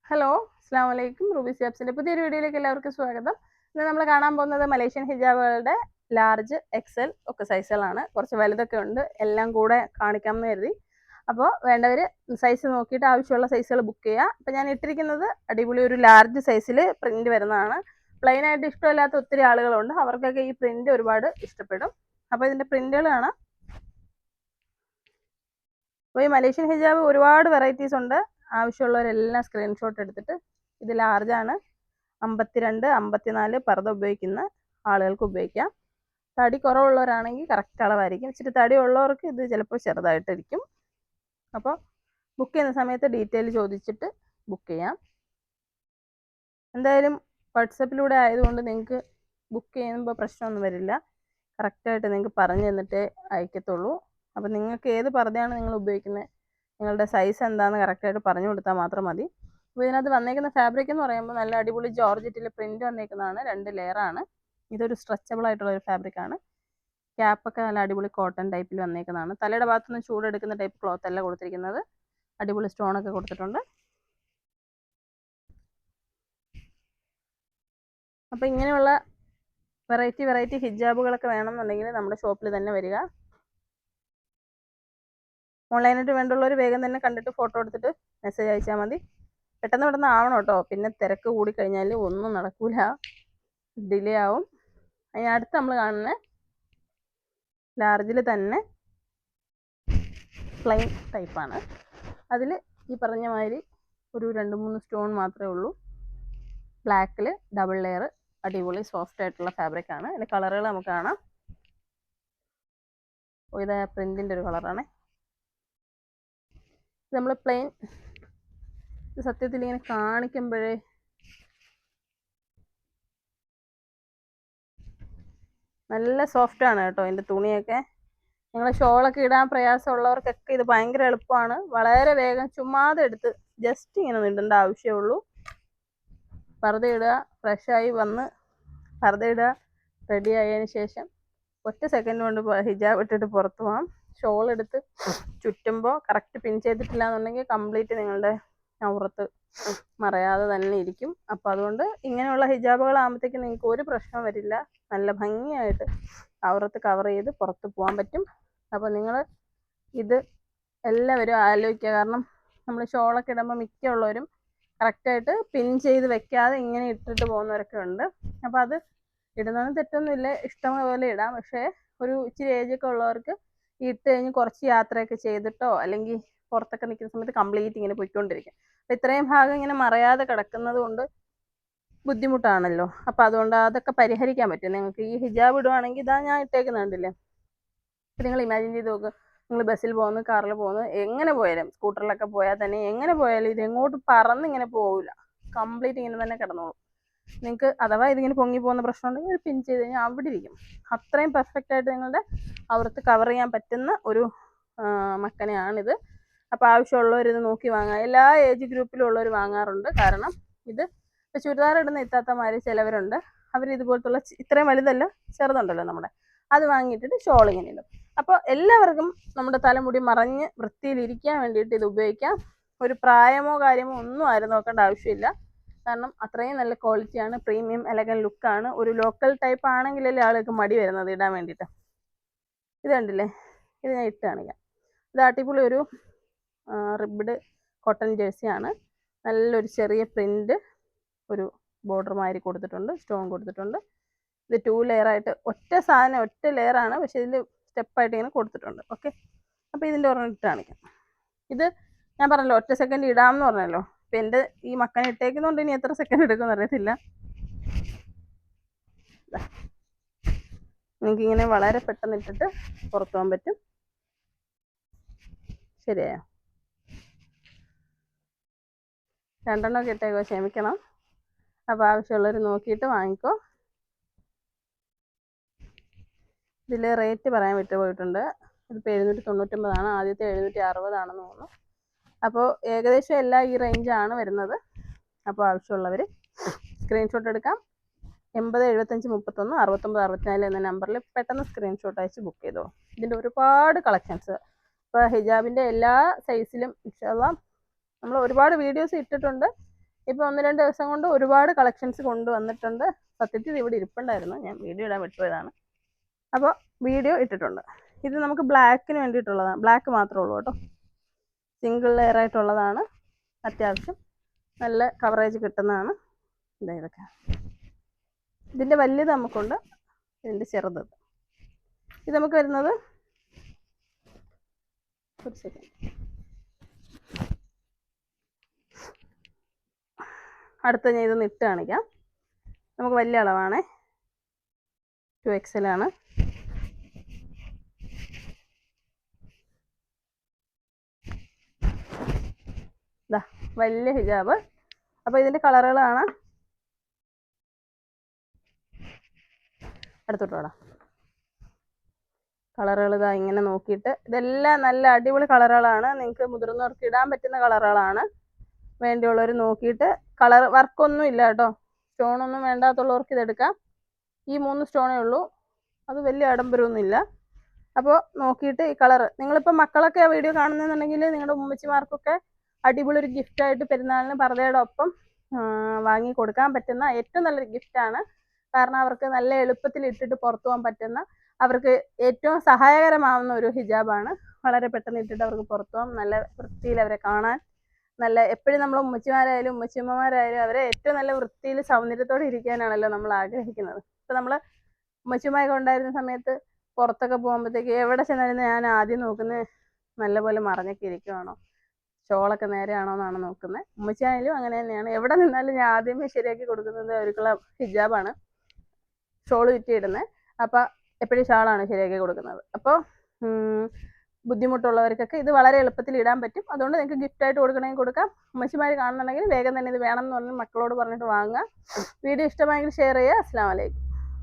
Hello, അസ്സാം വലൈക്കും. Ruby സ്യാബ്സിന്റെ പുതിയൊരു വീഡിയോയിലേക്ക് എല്ലാവർക്കും സ്വാഗതം. ഇന്ന് നമ്മൾ കാണാൻ പോകുന്നത് മലേഷ്യൻ ഹിജാബുകളുടെ ലാർജ്, എക്സൽ ഒക്കെ സൈസുകളാണ്. കുറച്ച് വലുതൊക്കെ ഉണ്ട്, എല്ലാം കൂടെ കാണിക്കാമെന്ന് കരുതി. അപ്പോൾ വേണ്ടവർ സൈസ് നോക്കിയിട്ട് ആവശ്യമുള്ള സൈസുകൾ ബുക്ക് ചെയ്യുക. അപ്പോൾ ഞാൻ ഇട്ടിരിക്കുന്നത് അടിപൊളി ഒരു ലാർജ് സൈസിൽ പ്രിന്റ് വരുന്നതാണ്. പ്ലെയിൻ ആയിട്ട് ഇഷ്ടമില്ലാത്ത ഒത്തിരി ആളുകളുണ്ട്, അവർക്കൊക്കെ ഈ പ്രിന്റ് ഒരുപാട് ഇഷ്ടപ്പെടും. അപ്പോൾ ഇതിന്റെ പ്രിന്റുകൾ കാണാം. അപ്പോൾ ഈ മലേഷ്യൻ ഹിജാബ് ഒരുപാട് വെറൈറ്റീസ് ഉണ്ട്. ആവശ്യമുള്ളവരെല്ലാം സ്ക്രീൻഷോട്ട് എടുത്തിട്ട്, ഇത് ലാർജാണ്, 52, 54 പർദ്ദ ഉപയോഗിക്കുന്ന ആളുകൾക്ക് ഉപയോഗിക്കാം. തടി കുറവുള്ളവരാണെങ്കിൽ കറക്റ്റ് അളവായിരിക്കും. ഇച്ചിരി തടി ഉള്ളവർക്ക് ഇത് ചിലപ്പോൾ ചെറുതായിട്ടിരിക്കും. അപ്പോൾ ബുക്ക് ചെയ്യുന്ന സമയത്ത് ഡീറ്റെയിൽ ചോദിച്ചിട്ട് ബുക്ക് ചെയ്യാം. എന്തായാലും വാട്സപ്പിലൂടെ ആയതുകൊണ്ട് നിങ്ങൾക്ക് ബുക്ക് ചെയ്യുമ്പോൾ പ്രശ്നമൊന്നും വരില്ല. കറക്റ്റായിട്ട് നിങ്ങൾക്ക് പറഞ്ഞു തന്നിട്ടേ അയക്കത്തുള്ളൂ. അപ്പോൾ നിങ്ങൾക്ക് ഏത് പർദ്ദയാണ് നിങ്ങൾ ഉപയോഗിക്കുന്നത്, നിങ്ങളുടെ സൈസ് എന്താണെന്ന് കറക്റ്റായിട്ട് പറഞ്ഞു കൊടുത്താൽ മാത്രം മതി. അപ്പോൾ ഇതിനകത്ത് വന്നേക്കുന്ന ഫാബ്രിക് എന്ന് പറയുമ്പോൾ നല്ല അടിപൊളി ജോർജറ്റിൽ പ്രിന്റ് വന്നേക്കുന്നതാണ്. 2 ലെയറാണ്. ഇതൊരു സ്ട്രെച്ചബിൾ ആയിട്ടുള്ള ഒരു ഫാബ്രിക്കാണ്. ക്യാപ്പൊക്കെ നല്ല അടിപൊളി കോട്ടൺ ടൈപ്പിൽ വന്നേക്കുന്നതാണ്. തലയുടെ ഭാഗത്തുനിന്ന് ചൂടെടുക്കുന്ന ടൈപ്പ് ക്ലോത്ത് അല്ല കൊടുത്തിരിക്കുന്നത്. അടിപൊളി സ്റ്റോണൊക്കെ കൊടുത്തിട്ടുണ്ട്. അപ്പോൾ ഇങ്ങനെയുള്ള വെറൈറ്റി ഹിജാബുകളൊക്കെ വേണമെന്നുണ്ടെങ്കിൽ നമ്മുടെ ഷോപ്പിൽ തന്നെ വരിക. ഓൺലൈനായിട്ട് വേണ്ടുള്ളവർ വേഗം തന്നെ കണ്ടിട്ട് ഫോട്ടോ എടുത്തിട്ട് മെസ്സേജ് അയച്ചാൽ മതി. പെട്ടെന്ന് ആവണം കേട്ടോ, പിന്നെ തിരക്ക് കൂടിക്കഴിഞ്ഞാൽ ഒന്നും നടക്കൂല, ഡിലേ ആവും. അതിനടുത്ത് നമ്മൾ കാണുന്ന ലാർജിൽ തന്നെ പ്ലെയിൻ ടൈപ്പാണ്. അതിൽ ഈ പറഞ്ഞ മാതിരി ഒരു 2-3 സ്റ്റോൺ മാത്രമേ ഉള്ളൂ. ബ്ലാക്കിൽ ഡബിൾ ലെയർ, അടിപൊളി സോഫ്റ്റ് ആയിട്ടുള്ള ഫാബ്രിക്കാണ്. അതിൻ്റെ കളറുകൾ നമുക്ക് കാണാം. ഇത് പ്രിന്റിൻ്റെ ഒരു കളറാണ്. ഇത് നമ്മൾ പ്ലെയിൻ, സത്യത്തിൽ ഇങ്ങനെ കാണിക്കുമ്പോഴേ നല്ല സോഫ്റ്റ് ആണ് കേട്ടോ ഇതിൻ്റെ തുണിയൊക്കെ. നിങ്ങൾ ഷോളൊക്കെ ഇടാൻ പ്രയാസമുള്ളവർക്കൊക്കെ ഇത് ഭയങ്കര എളുപ്പമാണ്. വളരെ വേഗം ചുമ്മാതെ എടുത്ത് ജസ്റ്റ് ഇങ്ങനെ ഇടേണ്ട ആവശ്യമുള്ളൂ. പർദ്ദ ഇടുക, ഫ്രഷായി വന്ന് പർദ്ദ ഇടുക, റെഡി ആയതിന് ശേഷം ഒറ്റ സെക്കൻഡ് കൊണ്ട് ഹിജാബ് ഇട്ടിട്ട് പുറത്ത് പോകാം. ഷോൾ എടുത്ത് ചുറ്റുമ്പോൾ കറക്റ്റ് പിൻ ചെയ്തിട്ടില്ല എന്നുണ്ടെങ്കിൽ കംപ്ലീറ്റ് നിങ്ങളുടെ ഔറത്ത് മറയാതെ തന്നെ ഇരിക്കും. അപ്പോൾ അതുകൊണ്ട് ഇങ്ങനെയുള്ള ഹിജാബുകളാകുമ്പോഴത്തേക്കും നിങ്ങൾക്ക് ഒരു പ്രശ്നം വരില്ല. നല്ല ഭംഗിയായിട്ട് ഔറത്ത് കവർ ചെയ്ത് പുറത്ത് പോകാൻ പറ്റും. അപ്പോൾ നിങ്ങൾ ഇത് എല്ലാവരും ആലോചിക്കുക. കാരണം നമ്മൾ ഷോളൊക്കെ ഇടുമ്പോൾ മിക്കുള്ളവരും കറക്റ്റായിട്ട് പിൻ ചെയ്ത് വെക്കാതെ ഇങ്ങനെ ഇട്ടിട്ട് പോകുന്നവരൊക്കെ ഉണ്ട്. അപ്പോൾ അത് ഇടുന്നതിന് തെറ്റൊന്നുമില്ല, ഇഷ്ടം പോലെ ഇടാം. പക്ഷേ ഒരു ഇച്ചിരി ഏജൊക്കെ ഉള്ളവർക്ക് ഇട്ട് കഴിഞ്ഞ് കുറച്ച് യാത്രയൊക്കെ ചെയ്തിട്ടോ അല്ലെങ്കിൽ പുറത്തൊക്കെ നിൽക്കുന്ന സമയത്ത് കംപ്ലീറ്റ് ഇങ്ങനെ പോയിക്കൊണ്ടിരിക്കും. അപ്പോൾ ഇത്രയും ഭാഗം ഇങ്ങനെ മറയാതെ കിടക്കുന്നത് കൊണ്ട് ബുദ്ധിമുട്ടാണല്ലോ. അപ്പോൾ അതുകൊണ്ട് അതൊക്കെ പരിഹരിക്കാൻ പറ്റും നിങ്ങൾക്ക്. ഈ ഹിജാബ് ഇടുവാണെങ്കിൽ ഇതാ ഞാൻ ഇട്ടേക്കുന്നത് കണ്ടില്ലേ. അപ്പോൾ നിങ്ങൾ ഇമാജിൻ ചെയ്ത് നോക്ക്, നിങ്ങൾ ബസ്സിൽ പോകുന്നു, കാറിൽ പോകുന്നു, എങ്ങനെ പോയാലും സ്കൂട്ടറിലൊക്കെ പോയാൽ തന്നെ എങ്ങനെ പോയാലും ഇത് എങ്ങോട്ട് പറന്നിങ്ങനെ പോകില്ല, കംപ്ലീറ്റ് ഇങ്ങനെ തന്നെ കിടന്നോളും. നിങ്ങൾക്ക് അഥവാ ഇതിങ്ങനെ പൊങ്ങി പോകുന്ന പ്രശ്നം ഉണ്ടെങ്കിൽ പിൻ ചെയ്ത് കഴിഞ്ഞാൽ അവിടെ ഇരിക്കും. അത്രയും പെർഫെക്റ്റ് ആയിട്ട് നിങ്ങളുടെ അവിടുത്തെ കവർ ചെയ്യാൻ പറ്റുന്ന ഒരു മക്കനെയാണിത്. അപ്പോൾ ആവശ്യമുള്ളവർ ഇത് നോക്കി വാങ്ങാം. എല്ലാ ഏജ് ഗ്രൂപ്പിലുള്ളവർ വാങ്ങാറുണ്ട്. കാരണം ഇത് ഇപ്പോൾ ചുരിദാർ ഇടുന്ന ഇത്താത്തമാർ ചിലവരുണ്ട്, അവർ ഇതുപോലത്തുള്ള ഇത്രയും വലുതല്ല, ചെറുതുണ്ടല്ലോ നമ്മുടെ, അത് വാങ്ങിയിട്ടിട്ട് ഷോൾ ഇങ്ങനെ ഇടും. അപ്പോൾ എല്ലാവർക്കും നമ്മുടെ തലമുടി മറഞ്ഞ് വൃത്തിയിലിരിക്കാൻ വേണ്ടിയിട്ട് ഇത് ഉപയോഗിക്കാം. ഒരു പ്രായമോ കാര്യമോ ഒന്നും ആരും നോക്കേണ്ട ആവശ്യമില്ല. കാരണം അത്രയും നല്ല ക്വാളിറ്റിയാണ്, പ്രീമിയം എലഗൻ ലുക്കാണ്. ഒരു ലോക്കൽ ടൈപ്പ് ആണെങ്കിലല്ലേ ആൾക്ക് മടി വരുന്നത് ഇടാൻ വേണ്ടിയിട്ട്. ഇത് കണ്ടില്ലേ, ഇത് ഞാൻ ഇട്ട് കാണിക്കാം. ഇത് അടിപൊളി ഒരു റിബ്ഡ് കോട്ടൺ ജേഴ്സിയാണ്. നല്ലൊരു ചെറിയ പ്രിന്റ്, ഒരു ബോർഡർ മാതിരി കൊടുത്തിട്ടുണ്ട്, സ്റ്റോൺ കൊടുത്തിട്ടുണ്ട്. ഇത് 2 ലെയറായിട്ട്, ഒറ്റ സാധനം ഒറ്റ ലെയറാണ്, പക്ഷേ ഇതിൽ സ്റ്റെപ്പായിട്ട് ഇങ്ങനെ കൊടുത്തിട്ടുണ്ട്. ഓക്കെ, അപ്പോൾ ഇതിൻ്റെ ഒരെണ്ണം ഇട്ട് കാണിക്കാം. ഇത് ഞാൻ പറഞ്ഞല്ലോ ഒറ്റ സെക്കൻഡ് ഇടാമെന്ന് പറഞ്ഞല്ലോ. അപ്പം എൻ്റെ ഈ മക്കനെ ഇട്ടേക്കുന്നതുകൊണ്ട് ഇനി എത്ര സെക്കൻഡ് എടുക്കുമെന്ന് അറിയത്തില്ല. നിങ്ങൾക്കിങ്ങനെ വളരെ പെട്ടെന്ന് ഇട്ടിട്ട് പുറത്തു പോകാൻ പറ്റും. ശരിയായോ? 2 എണ്ണമൊക്കെ ഇട്ടേക്കോ, ക്ഷമിക്കണം. അപ്പോൾ ആവശ്യമുള്ളവർ നോക്കിയിട്ട് വാങ്ങിക്കോ. ഇതിൽ റേറ്റ് പറയാൻ വിട്ടുപോയിട്ടുണ്ട്. ഇതിപ്പോൾ 799 ആദ്യത്തെ 760 തോന്നുന്നു. അപ്പോൾ ഏകദേശം എല്ലാം ഈ റേഞ്ചാണ് വരുന്നത്. അപ്പോൾ ആവശ്യമുള്ളവർ സ്ക്രീൻഷോട്ട് എടുക്കാം. 80 75 31 69 64 എന്ന നമ്പറിൽ പെട്ടെന്ന് സ്ക്രീൻഷോട്ട് അയച്ച് ബുക്ക് ചെയ്തോ. ഇതിൻ്റെ ഒരുപാട് കളക്ഷൻസ്, ഇപ്പോൾ ഹിജാബിൻ്റെ എല്ലാ സൈസിലും ഇൻഷാല്ലാ നമ്മൾ ഒരുപാട് വീഡിയോസ് ഇട്ടിട്ടുണ്ട്. ഇപ്പോൾ 1-2 ദിവസം കൊണ്ട് ഒരുപാട് കളക്ഷൻസ് കൊണ്ടുവന്നിട്ടുണ്ട്. സത്യത്തിൽ ഇവിടെ ഇരിപ്പുണ്ടായിരുന്നു, ഞാൻ വീഡിയോ ഇടാൻ വിട്ടുപോയതാണ്. അപ്പോൾ വീഡിയോ ഇട്ടിട്ടുണ്ട്. ഇത് നമുക്ക് ബ്ലാക്കിന് വേണ്ടിയിട്ടുള്ളതാണ്, ബ്ലാക്ക് മാത്രമേ ഉള്ളൂ കേട്ടോ. സിംഗിൾ ലെയർ ആയിട്ടുള്ളതാണ്, അത്യാവശ്യം നല്ല കവറേജ് കിട്ടുന്നതാണ്. ഇതൊക്കെ ഇതിൻ്റെ വലിയത് നമുക്കുണ്ട്, ഇതിൻ്റെ ചെറുത്. ഇത് നമുക്ക് വരുന്നത് ഒരു സെക്കൻഡ്, അടുത്ത ഞാൻ ഇതൊന്ന് ഇട്ട് കാണിക്കാം. നമുക്ക് വലിയ അളവാണേ, 2XL ആണ്. ഇതാ വലിയ ഹിജാബ്. അപ്പോൾ ഇതിൻ്റെ കളറുകളാണ്, അടുത്തോട്ട് കളറുകൾ ഇതാ ഇങ്ങനെ നോക്കിയിട്ട്. ഇതെല്ലാം നല്ല അടിപൊളി കളറുകളാണ്, നിങ്ങൾക്ക് മുതിർന്നവർക്ക് ഇടാൻ പറ്റുന്ന കളറുകളാണ്. വേണ്ടിയുള്ളവർ നോക്കിയിട്ട്, കളർ വർക്കൊന്നും ഇല്ല കേട്ടോ, സ്റ്റോണൊന്നും വേണ്ടാത്തുള്ളവർക്ക് ഇതെടുക്കാം. ഈ 3 സ്റ്റോണേ ഉള്ളൂ, അത് വലിയ ആഡംബരമൊന്നും ഇല്ല. അപ്പോൾ നോക്കിയിട്ട് ഈ കളറ്, നിങ്ങളിപ്പോൾ മക്കളൊക്കെ ആ വീഡിയോ കാണുന്നുണ്ടെങ്കിൽ നിങ്ങളുടെ ഉമ്മച്ചിമാർക്കൊക്കെ അടിപൊളി ഒരു ഗിഫ്റ്റായിട്ട് പെരുന്നാളിന് പർദ്ദയുടെ ഒപ്പം വാങ്ങി കൊടുക്കാൻ പറ്റുന്ന ഏറ്റവും നല്ലൊരു ഗിഫ്റ്റാണ്. കാരണം അവർക്ക് നല്ല എളുപ്പത്തിൽ ഇട്ടിട്ട് പുറത്തു പോകാൻ പറ്റുന്ന, അവർക്ക് ഏറ്റവും സഹായകരമാവുന്ന ഒരു ഹിജാബാണ്. വളരെ പെട്ടെന്ന് ഇട്ടിട്ട് അവർക്ക് പുറത്തു പോകാം, നല്ല വൃത്തിയിൽ അവരെ കാണാൻ. നല്ല എപ്പോഴും നമ്മൾ ഉമ്മച്ചിമാരായാലും ഉമ്മച്ചിമ്മമാരായാലും അവരെ ഏറ്റവും നല്ല വൃത്തിയിൽ സൗന്ദര്യത്തോടെ ഇരിക്കാനാണല്ലോ നമ്മൾ ആഗ്രഹിക്കുന്നത്. ഇപ്പം നമ്മൾ ഉമ്മച്ചിമാരൊക്കെ ഉണ്ടായിരുന്ന സമയത്ത് പുറത്തൊക്കെ പോകുമ്പോഴത്തേക്ക് എവിടെ ചെന്നാലും ഞാൻ ആദ്യം നോക്കുന്നത് നല്ലപോലെ മറഞ്ഞൊക്കെ ഇരിക്കുവാണോ, ഷോളൊക്കെ നേരെയാണോ എന്നാണ് നോക്കുന്നത്. ഉമ്മച്ചിയായാലും അങ്ങനെ തന്നെയാണ്, എവിടെ നിന്നാലും ഞാൻ ആദ്യമേ ശരിയാക്കി കൊടുക്കുന്നത് അവർക്കുള്ള ഹിജാബാണ്, ഷോൾ ചുറ്റിയിടുന്നത്. അപ്പോൾ എപ്പോഴും ഷാളാണ് ശരിയാക്കി കൊടുക്കുന്നത്. അപ്പോൾ ബുദ്ധിമുട്ടുള്ളവർക്കൊക്കെ ഇത് വളരെ എളുപ്പത്തിൽ ഇടാൻ പറ്റും. അതുകൊണ്ട് നിങ്ങൾക്ക് ഗിഫ്റ്റായിട്ട് കൊടുക്കണമെങ്കിൽ കൊടുക്കാം. ഉമ്മച്ചിമാർ കാണുന്നുണ്ടെങ്കിൽ വേഗം തന്നെ ഇത് വേണം എന്ന് പറഞ്ഞ് മക്കളോട് പറഞ്ഞിട്ട് വാങ്ങുക. വീഡിയോ ഇഷ്ടമായെങ്കിൽ ഷെയർ ചെയ്യുക. അസ്സലാമു അലൈക്കും.